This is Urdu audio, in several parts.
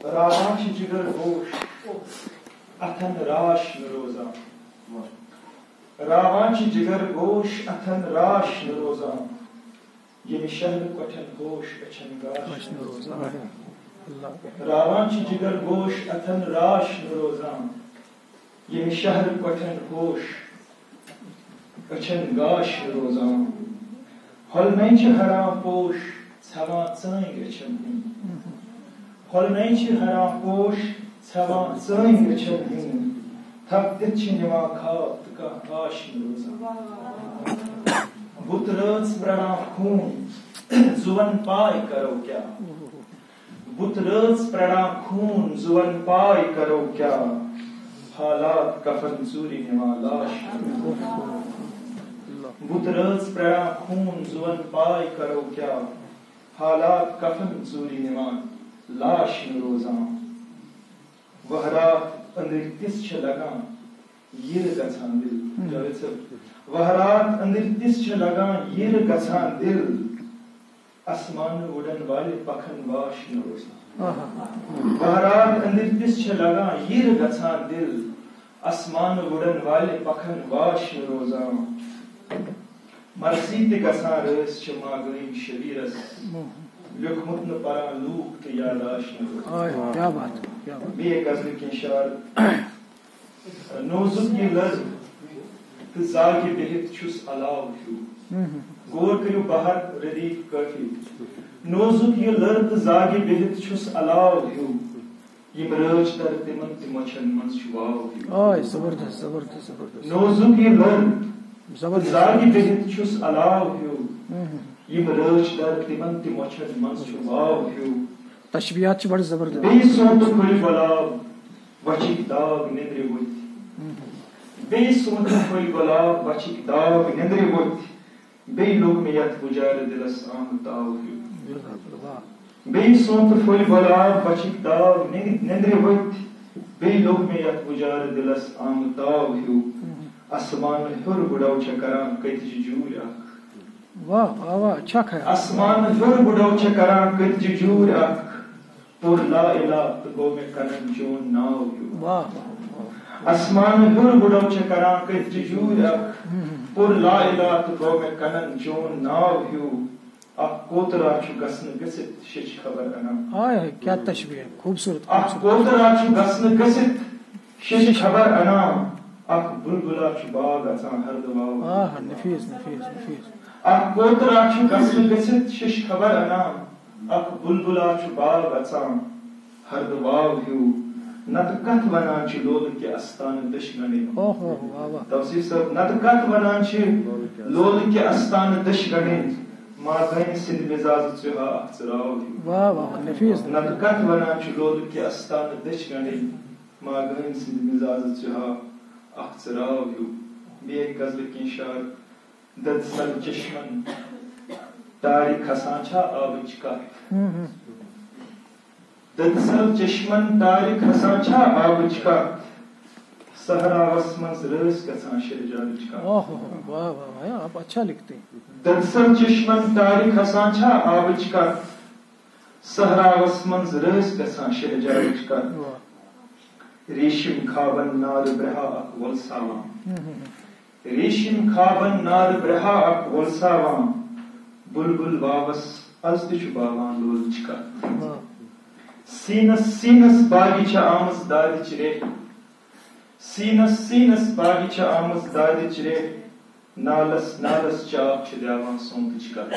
راوان چھ جگر گوش اتھن راش نروزان راوان چھ جگر گوش اتھن راش نروزان یہ شہر کٹھن گوش اچھن گاش نروزان راوان چھ جگر گوش اتھن راش نروزان یہ شہر کٹھن گوش اچھن گاش نروزان ہل نہیں چھ حرام پوش ژھوان ژٲنٛگۍ أچھن ہٕنٛدۍ ہل نہیں چھ حرام پوش ژھوان ژٲنٛگۍ أچھن ہٕنٛدۍ تھپ دِتھ چھ نِوان کھاد تہٕ کانٛہہ آش نہٕ روزان بُت رٲژ پرٛاران خوٗن زُوَن پاے کرو کیٛاہ بُت رٲژ پرٛاران خوٗن زُوَن پاے کرو کیٛاہ حالات کفن ژوٗرِ نِوان لاش بُت رٲژ پرٛاران خوٗن زُوَن پاے کرو کیٛاہ حالات کفن ژوٗرِ نِوان لاش نہٕ روزان وہرات أنٛدٕرۍ تِژھ چھِ لگان یِرٕ گژھان دِل جاوید صٲب وہرات أنٛدٕرۍ تِژھ چھِ لگان یِرٕ گژھان دِل آسمانہٕ وُڑن والہِ پکھن واش نہٕ روزان وہرات أنٛدٕرۍ تِژھ چھِ لگان یِرٕ گژھان دِل آسمانہٕ وُڑن والہِ پکھن واش نہٕ روزان مرثی تہِ گژھان رٲسۍ چھِ ماگٲمۍ شبیٖرس لیوٚکھمُت نہٕ پران لوٗکھ تہٕ یاداش نہٕ روزان بیٚیہِ غزلہِ کینٛہہ شعر نوزُک یہِ لٔر تہٕ زاگہِ بِہِتھ چھُس علاو ہیوٗ غور کٔرِو بہر ردیف کٲفی نوزُک یہِ لٔر تہٕ زاگہِ بِہِتھ چھُس علاو ہیوٗ یِم رٲچھ در تِمن تہِ مۄچھن منٛز چھُ واو ہیوٗ نوزُک یہِ لٔر تہٕ زاگہِ بِہِتھ چھُس علاو ہیوٗ یِم رٲچھ در تِمن تہِ مۄچھن منٛز چھُ واو ہیوٗ تشبیہات چھِ بڑٕ زبردست بیٚیہِ سونتہٕ کُلۍ گۄلاب وچھِکۍ داغ نیٚندرِ ؤتھۍ بیٚیہِ سونتہٕ کُلۍ گۄلاب وچھِکۍ داغ نیٚندرِ ؤتھۍ بیٚیہِ لوٚگ مےٚ یتھ گُجارِ دِلس آمُت تاو ہیوٗ بیٚیہِ سونتہٕ کُلۍ گۄلاب وچھِکۍ داغ نیٚندرِ ؤتھۍ بیٚیہِ لوٚگ مےٚ یتھ گُجارِ دِلس آمُت تاو ہیوٗ آسمانہٕ ہیوٚر بُڈو چھےٚ کران کٔتجہِ جوٗرۍ اکھ آسمانہٕ ہیوٚر بُڈو چھےٚ کران کٔتجہِ جوٗرۍ اکھ پوٚر لا اِلا تہٕ گوٚو مےٚ کنن چون ناو ہیوٗ آسمانہٕ ہیوٚر بُڈو چھےٚ کران کٔتجہِ جوٗرۍ اکھ پوٚر لا اِلا تہٕ گوٚو مےٚ کنن چون ناو ہیوٗ اکھ کوترا چھُ گژھنہٕ گٔژھِتھ شیٚچھِ خبر انان اکھ کوترا چھُ گژھنہٕ گٔژھِتھ شیٚچھِ خبر انان اکھ بُلبُلا چھُ باغ اژان ہردٕ واو اکھ کوترا چھُ گژھنہٕ گٔژھِتھ شیٚچھِ خبر انان اکھ بُلبُلا چھُ باغ اژان ہردٕ واو ہیوٗ نتہٕ کتھ ونان چھِ لولہٕ کہِ استانہٕ دٔچھ گنڈٕنۍ توصیف صٲب نتہٕ کتھ ونان چھِ لولہٕ کہِ استانہٕ دٔچھ گنڈٕنۍ ماگٲمۍ سٕنٛدِ مِزازٕ ژُہا اکھ ژٕراو ہیوٗ نتہٕ کتھ ونان چھِ لولہٕ کہِ استانہٕ دٔچھ گنڈٕنۍ ماگٲمۍ سٕنٛدِ مِزازٕ ژُہا اکھ ژٕراو ہیوٗ بیٚیہِ غزلہِ کینٛہہ شعر دٔدسَل چشمن تارِ کھسان چھا آبٕچ کتھ دٔدسَل چشمن تارِ کھسان چھا آبٕچ کتھ صحراوس منٛز رٲسۍ گژھان شہجادٕچ کتھ دٔدسَل چشمن تارِ کھسان چھا آبٕچ کتھ صحراوس منٛز رٲسۍ گژھان شہجادٕچ کتھ ریٖشم خابن نارٕ برہا اکھ وۄلساوان ریٖشم خابن نارٕ برہا اکھ وۄلساوان بُلبُل واوس از تہِ چھُ باوان لولٕچ کتھ سیٖنس باگہِ چھےٚ آمٕژ دادِچ ریٚہہ سیٖنس باگہِ چھےٚ آمٕژ دادِچ ریٚہہ نالس چاپ چھِ دِوان سونتٕچ کتھ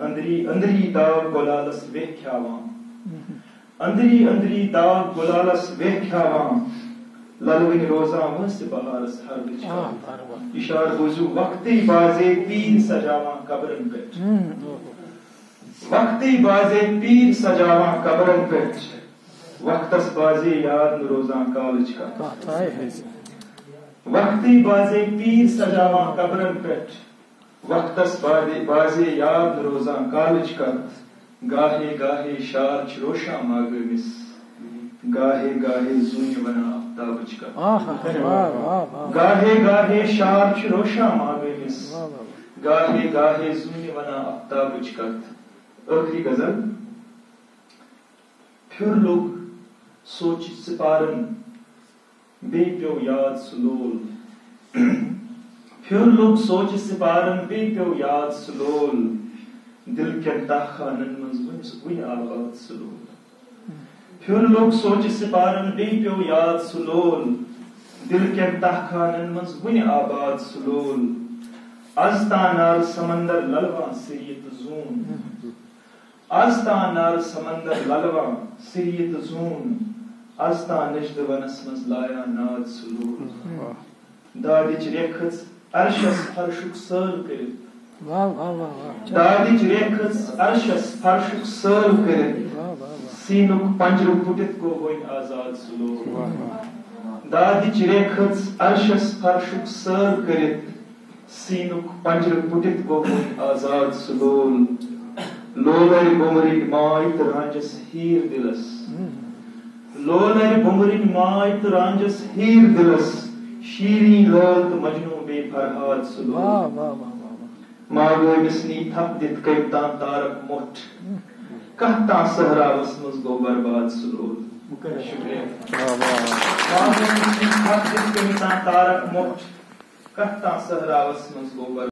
أنٛدری داغ گۄلالس ویٚہ کھیاوان أنٛدری داغ گۄلالس ویٚہ کھیاوان للوٕنۍ روزان وٲنٛسہِ بہارس ہردٕچ کتھ اِشارٕ بوٗزِو وقتٕے بازے پیٖر سجاوان قبرن پٮ۪ٹھ وقتٕے بازے پیٖر سجاوان قبرن پٮ۪ٹھ وقتس بازے یاد نہٕ روزان کالٕچ کتھ وقتٕے بازے پیٖر سجاوان قبرن پٮ۪ٹھ وقتس بازے یاد نہٕ روزان کالٕچ کتھ گاہے گاہے شار چھِ روشان ماگٲمِس گاہے گاہے زوٗنہِ ونان آفتابٕچ کتھ گاہے گاہے شار چھِ روشان ماگٲمِس گاہے گاہے زوٗنہِ ونان آفتابٕچ کتھ ٲخری غزل پھر لوگ سوچ سپارن بے پیو یاد سلول پھر لوگ سوچ سپارن بے پیو یاد سلول دل کین تاخانن منز ون آباد سلول پھر لوگ سوچ سپارن بے پیو یاد سلول دل کین تاخانن منز ون آباد سلول آستانار سمندر للواں سریت زون آستانار سمندر للواں سریت زون آستان نشد ونس مز لایا ناد سلول دادچ ریکھس عرشس فرشک سر کرت دادچ ریکھس عرشس فرشک سر کرت سینک پنجر پٹت کو ہوئی آزاد سلول دادچ ریکھس عرشس فرشک سر کرت سینک پنجر پٹت کو ہوئی آزاد سلول لولر بمرک مائت رانجس ہیر دلس لولر بمرک مائت رانجس ہیر دلس شیریں لال تو مجنوں بے فرحاد سلول ماگو مسنی تھپ دت کئیتان تارک مٹھ کہتا سہرا وسمز گو برباد سلول شکریہ ماگو مسنی تھپ دت کئیتان تارک مٹھ کہتا سہرا وسمز گو برباد